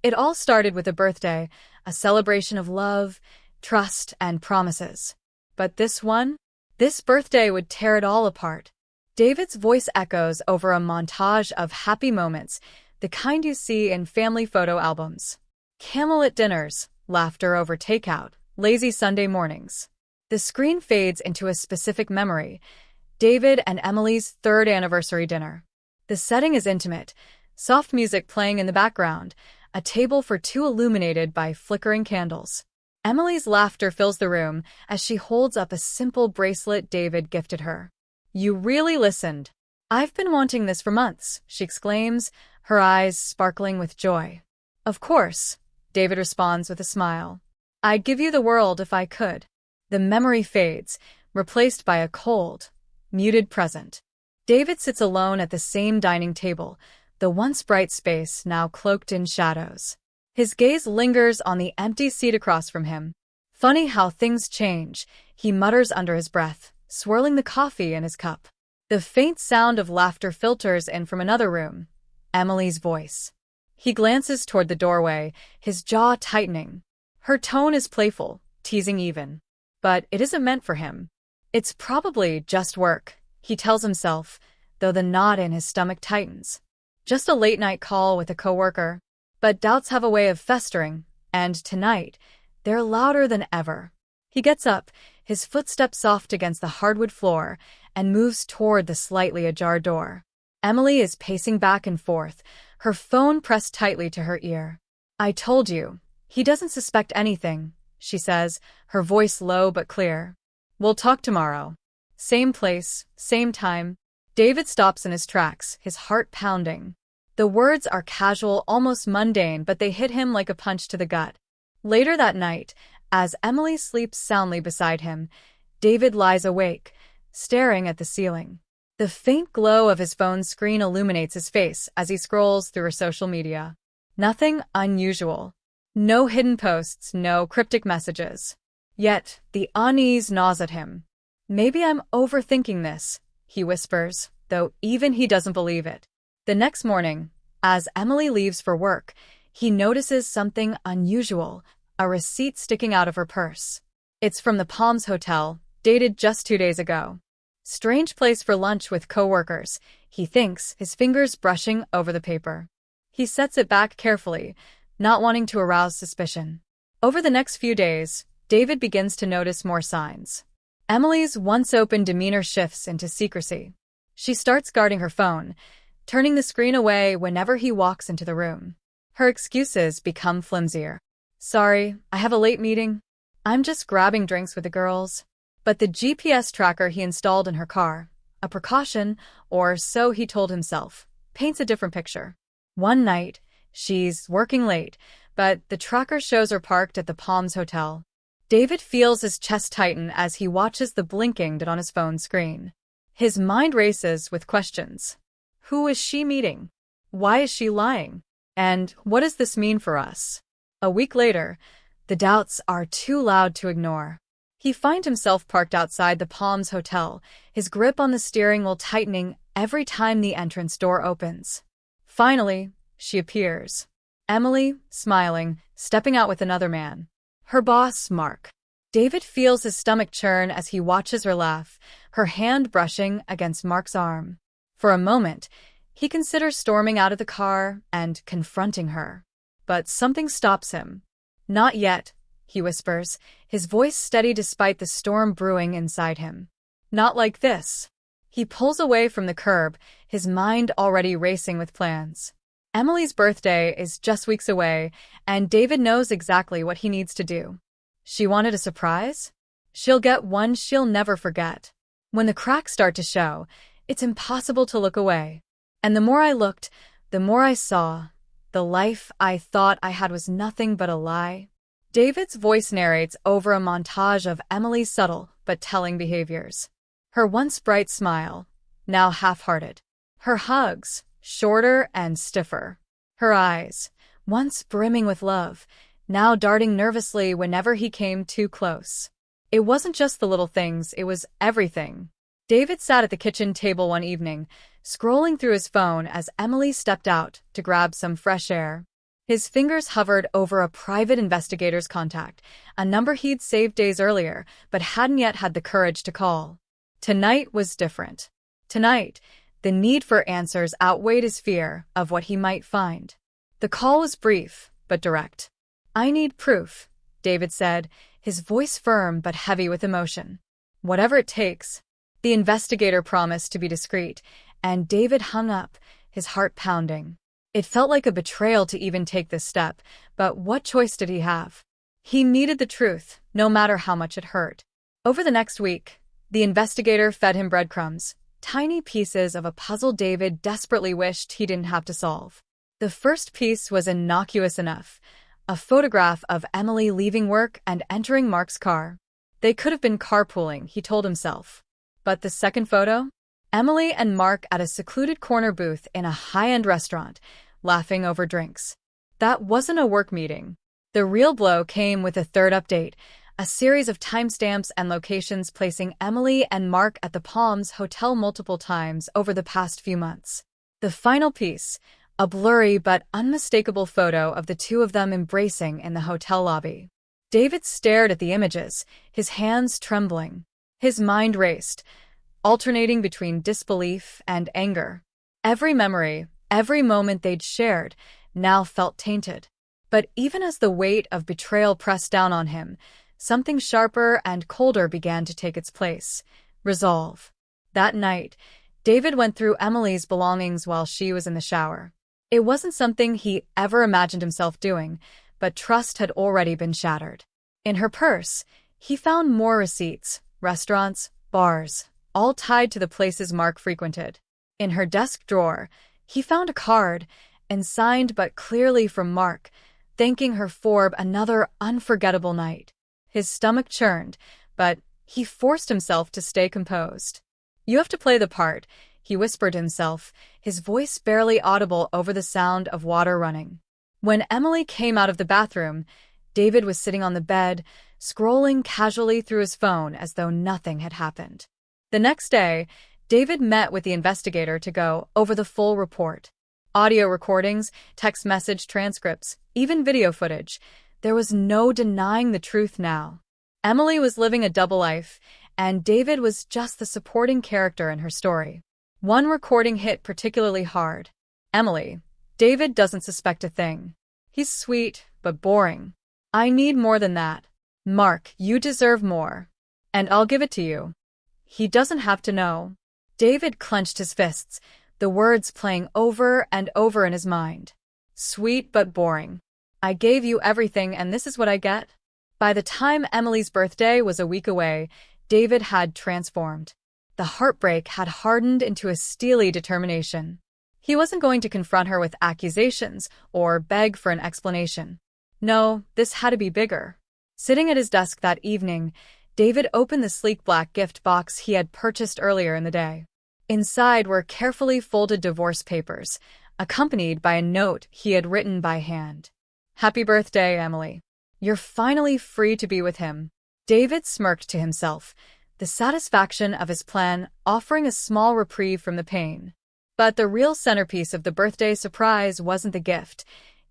It all started with a birthday, a celebration of love, trust, and promises. But this birthday would tear it all apart. David's voice echoes over a montage of happy moments, the kind you see in family photo albums. Candlelit dinners, laughter over takeout, lazy Sunday mornings. The screen fades into a specific memory, David and Emily's third anniversary dinner. The setting is intimate, soft music playing in the background, a table for two illuminated by flickering candles. Emily's laughter fills the room as she holds up a simple bracelet David gifted her. "You really listened. I've been wanting this for months," she exclaims, her eyes sparkling with joy. "Of course," David responds with a smile. "I'd give you the world if I could." The memory fades, replaced by a cold, muted present. David sits alone at the same dining table, the once bright space now cloaked in shadows. His gaze lingers on the empty seat across from him. "Funny how things change," he mutters under his breath, swirling the coffee in his cup. The faint sound of laughter filters in from another room, Emily's voice. He glances toward the doorway, his jaw tightening. Her tone is playful, teasing even. But it isn't meant for him. It's probably just work, he tells himself, though the knot in his stomach tightens. Just a late-night call with a coworker. But doubts have a way of festering, and tonight, they're louder than ever. He gets up, his footsteps soft against the hardwood floor, and moves toward the slightly ajar door. Emily is pacing back and forth, her phone pressed tightly to her ear. "I told you, he doesn't suspect anything," she says, her voice low but clear. "We'll talk tomorrow. Same place, same time." David stops in his tracks, his heart pounding. The words are casual, almost mundane, but they hit him like a punch to the gut. Later that night, as Emily sleeps soundly beside him, David lies awake, staring at the ceiling. The faint glow of his phone screen illuminates his face as he scrolls through her social media. Nothing unusual. No hidden posts, no cryptic messages. Yet, the unease gnaws at him. "Maybe I'm overthinking this," he whispers, though even he doesn't believe it. The next morning, as Emily leaves for work, he notices something unusual, a receipt sticking out of her purse. It's from the Palms Hotel, dated just 2 days ago. Strange place for lunch with coworkers, he thinks, his fingers brushing over the paper. He sets it back carefully, not wanting to arouse suspicion. Over the next few days, David begins to notice more signs. Emily's once open demeanor shifts into secrecy. She starts guarding her phone, turning the screen away whenever he walks into the room. Her excuses become flimsier. "Sorry, I have a late meeting. I'm just grabbing drinks with the girls." But the GPS tracker he installed in her car, a precaution, or so he told himself, paints a different picture. One night, she's working late, but the tracker shows her parked at the Palms Hotel. David feels his chest tighten as he watches the blinking dot on his phone screen. His mind races with questions. Who is she meeting? Why is she lying? And what does this mean for us? A week later, the doubts are too loud to ignore. He finds himself parked outside the Palms Hotel, his grip on the steering wheel tightening every time the entrance door opens. Finally, she appears. Emily, smiling, stepping out with another man. Her boss, Mark. David feels his stomach churn as he watches her laugh, her hand brushing against Mark's arm. For a moment, he considers storming out of the car and confronting her. But something stops him. "Not yet," he whispers, his voice steady despite the storm brewing inside him. "Not like this." He pulls away from the curb, his mind already racing with plans. Emily's birthday is just weeks away, and David knows exactly what he needs to do. She wanted a surprise? She'll get one she'll never forget. When the cracks start to show, it's impossible to look away. And the more I looked, the more I saw. The life I thought I had was nothing but a lie. David's voice narrates over a montage of Emily's subtle but telling behaviors. Her once bright smile, now half-hearted. Her hugs, shorter and stiffer. Her eyes, once brimming with love, now darting nervously whenever he came too close. It wasn't just the little things, it was everything. David sat at the kitchen table one evening, scrolling through his phone as Emily stepped out to grab some fresh air. His fingers hovered over a private investigator's contact, a number he'd saved days earlier, but hadn't yet had the courage to call. Tonight was different. Tonight, the need for answers outweighed his fear of what he might find. The call was brief, but direct. "I need proof," David said, his voice firm but heavy with emotion. "Whatever it takes." The investigator promised to be discreet, and David hung up, his heart pounding. It felt like a betrayal to even take this step, but what choice did he have? He needed the truth, no matter how much it hurt. Over the next week, the investigator fed him breadcrumbs, tiny pieces of a puzzle David desperately wished he didn't have to solve. The first piece was innocuous enough, a photograph of Emily leaving work and entering Mark's car. They could have been carpooling, he told himself. But the second photo? Emily and Mark at a secluded corner booth in a high-end restaurant, laughing over drinks. That wasn't a work meeting. The real blow came with a third update, a series of timestamps and locations placing Emily and Mark at the Palms Hotel multiple times over the past few months. The final piece, a blurry but unmistakable photo of the two of them embracing in the hotel lobby. David stared at the images, his hands trembling. His mind raced, alternating between disbelief and anger. Every memory, every moment they'd shared, now felt tainted. But even as the weight of betrayal pressed down on him, something sharper and colder began to take its place: resolve. That night, David went through Emily's belongings while she was in the shower. It wasn't something he ever imagined himself doing, but trust had already been shattered. In her purse, he found more receipts, restaurants, bars, all tied to the places Mark frequented. In her desk drawer, he found a card, and signed but clearly from Mark, thanking her for another unforgettable night. His stomach churned, but he forced himself to stay composed. "You have to play the part," he whispered to himself, his voice barely audible over the sound of water running. When Emily came out of the bathroom, David was sitting on the bed, scrolling casually through his phone as though nothing had happened. The next day, David met with the investigator to go over the full report. Audio recordings, text message transcripts, even video footage. There was no denying the truth now. Emily was living a double life, and David was just the supporting character in her story. One recording hit particularly hard. "Emily, David doesn't suspect a thing. He's sweet, but boring. I need more than that. Mark, you deserve more. And I'll give it to you. He doesn't have to know." David clenched his fists, the words playing over and over in his mind. Sweet but boring. I gave you everything and this is what I get? By the time Emily's birthday was a week away, David had transformed. The heartbreak had hardened into a steely determination. He wasn't going to confront her with accusations or beg for an explanation. No, this had to be bigger. Sitting at his desk that evening, David opened the sleek black gift box he had purchased earlier in the day. Inside were carefully folded divorce papers, accompanied by a note he had written by hand. "Happy birthday, Emily. You're finally free to be with him." David smirked to himself, the satisfaction of his plan offering a small reprieve from the pain. But the real centerpiece of the birthday surprise wasn't the gift.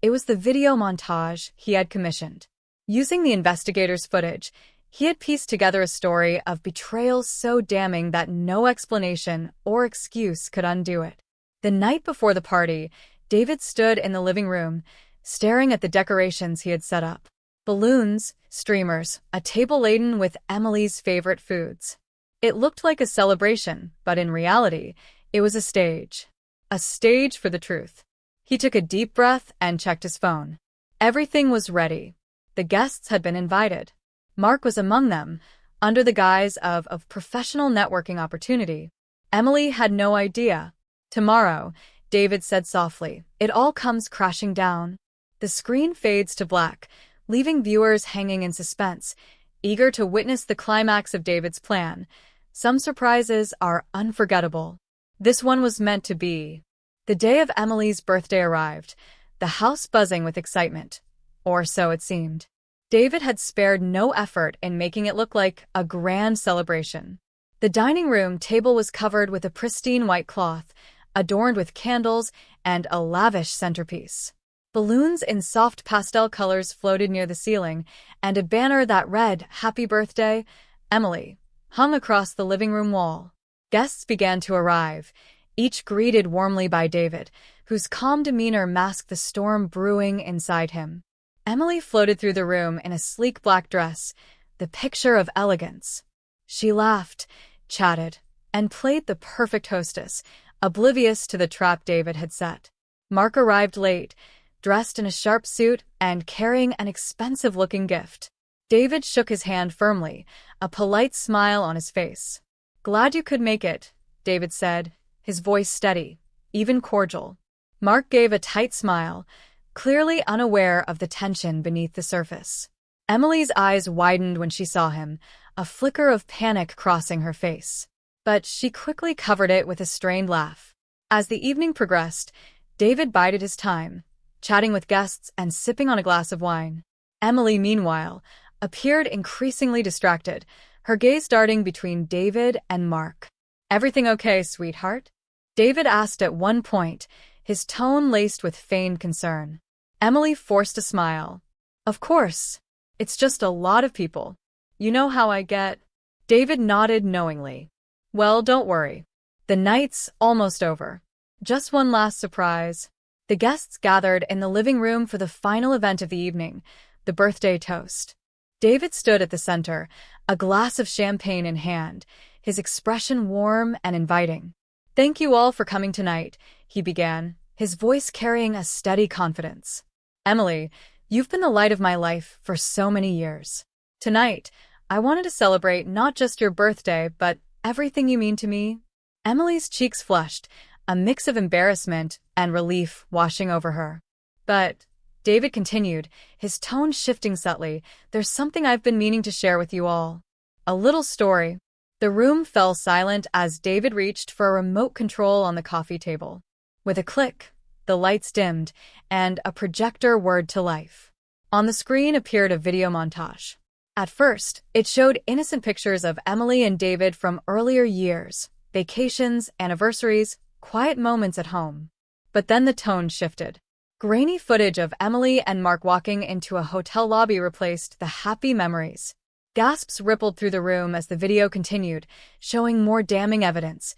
It was the video montage he had commissioned. Using the investigator's footage, he had pieced together a story of betrayal so damning that no explanation or excuse could undo it. The night before the party, David stood in the living room, staring at the decorations he had set up. Balloons, streamers, a table laden with Emily's favorite foods. It looked like a celebration, but in reality, it was a stage. A stage for the truth. He took a deep breath and checked his phone. Everything was ready. The guests had been invited. Mark was among them, under the guise of a professional networking opportunity. Emily had no idea. "Tomorrow," David said softly, "it all comes crashing down." The screen fades to black, leaving viewers hanging in suspense, eager to witness the climax of David's plan. Some surprises are unforgettable. This one was meant to be. The day of Emily's birthday arrived, the house buzzing with excitement. Or so it seemed. David had spared no effort in making it look like a grand celebration. The dining room table was covered with a pristine white cloth, adorned with candles and a lavish centerpiece. Balloons in soft pastel colors floated near the ceiling, and a banner that read, "Happy Birthday, Emily," hung across the living room wall. Guests began to arrive, each greeted warmly by David, whose calm demeanor masked the storm brewing inside him. Emily floated through the room in a sleek black dress, the picture of elegance. She laughed, chatted, and played the perfect hostess, oblivious to the trap David had set. Mark arrived late, dressed in a sharp suit and carrying an expensive-looking gift. David shook his hand firmly, a polite smile on his face. "Glad you could make it," David said, his voice steady, even cordial. Mark gave a tight smile, clearly unaware of the tension beneath the surface. Emily's eyes widened when she saw him, a flicker of panic crossing her face. But she quickly covered it with a strained laugh. As the evening progressed, David bided his time, chatting with guests and sipping on a glass of wine. Emily, meanwhile, appeared increasingly distracted, her gaze darting between David and Mark. "Everything okay, sweetheart?" David asked at one point, his tone laced with feigned concern. Emily forced a smile. "Of course. It's just a lot of people. You know how I get." David nodded knowingly. "Well, don't worry. The night's almost over. Just one last surprise." The guests gathered in the living room for the final event of the evening, the birthday toast. David stood at the center, a glass of champagne in hand, his expression warm and inviting. "Thank you all for coming tonight," he began, his voice carrying a steady confidence. "Emily, you've been the light of my life for so many years. Tonight, I wanted to celebrate not just your birthday, but everything you mean to me." Emily's cheeks flushed, a mix of embarrassment and relief washing over her. "But," David continued, his tone shifting subtly, "there's something I've been meaning to share with you all. A little story." The room fell silent as David reached for a remote control on the coffee table. With a click, the lights dimmed, and a projector whirred to life. On the screen appeared a video montage. At first, it showed innocent pictures of Emily and David from earlier years, vacations, anniversaries, quiet moments at home. But then the tone shifted. Grainy footage of Emily and Mark walking into a hotel lobby replaced the happy memories. Gasps rippled through the room as the video continued, showing more damning evidence.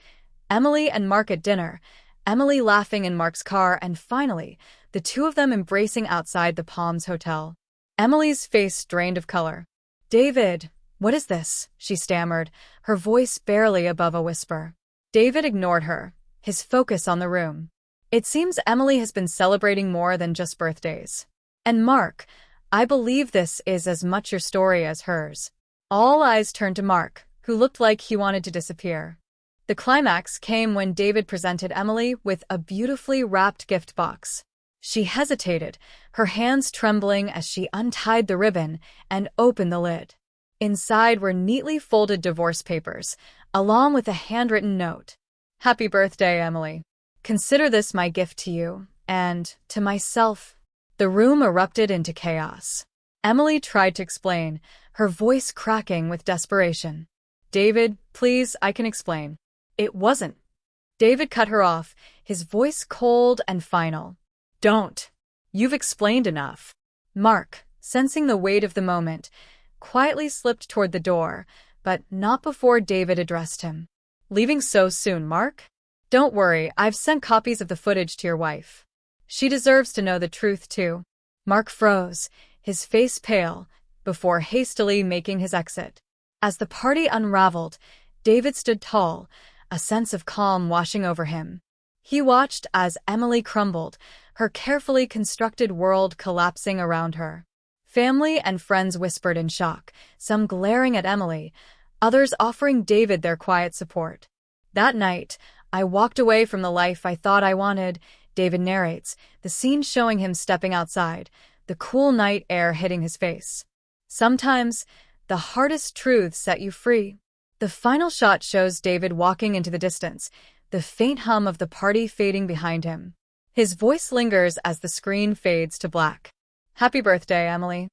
Emily and Mark at dinner, Emily laughing in Mark's car, and finally, the two of them embracing outside the Palms Hotel. Emily's face drained of color. "David, what is this?" she stammered, her voice barely above a whisper. David ignored her, his focus on the room. "It seems Emily has been celebrating more than just birthdays. And Mark, I believe this is as much your story as hers." All eyes turned to Mark, who looked like he wanted to disappear. The climax came when David presented Emily with a beautifully wrapped gift box. She hesitated, her hands trembling as she untied the ribbon and opened the lid. Inside were neatly folded divorce papers, along with a handwritten note. "Happy birthday, Emily. Consider this my gift to you, and to myself." The room erupted into chaos. Emily tried to explain, her voice cracking with desperation. "David, please, I can explain." "It wasn't." David cut her off, his voice cold and final. "Don't. You've explained enough." Mark, sensing the weight of the moment, quietly slipped toward the door, but not before David addressed him. "Leaving so soon, Mark? Don't worry, I've sent copies of the footage to your wife. She deserves to know the truth, too." Mark froze, his face pale, before hastily making his exit. As the party unraveled, David stood tall, a sense of calm washing over him. He watched as Emily crumbled, her carefully constructed world collapsing around her. Family and friends whispered in shock, some glaring at Emily, others offering David their quiet support. "That night, I walked away from the life I thought I wanted," David narrates, the scene showing him stepping outside, the cool night air hitting his face. "Sometimes, the hardest truths set you free." The final shot shows David walking into the distance, the faint hum of the party fading behind him. His voice lingers as the screen fades to black. "Happy birthday, Emily."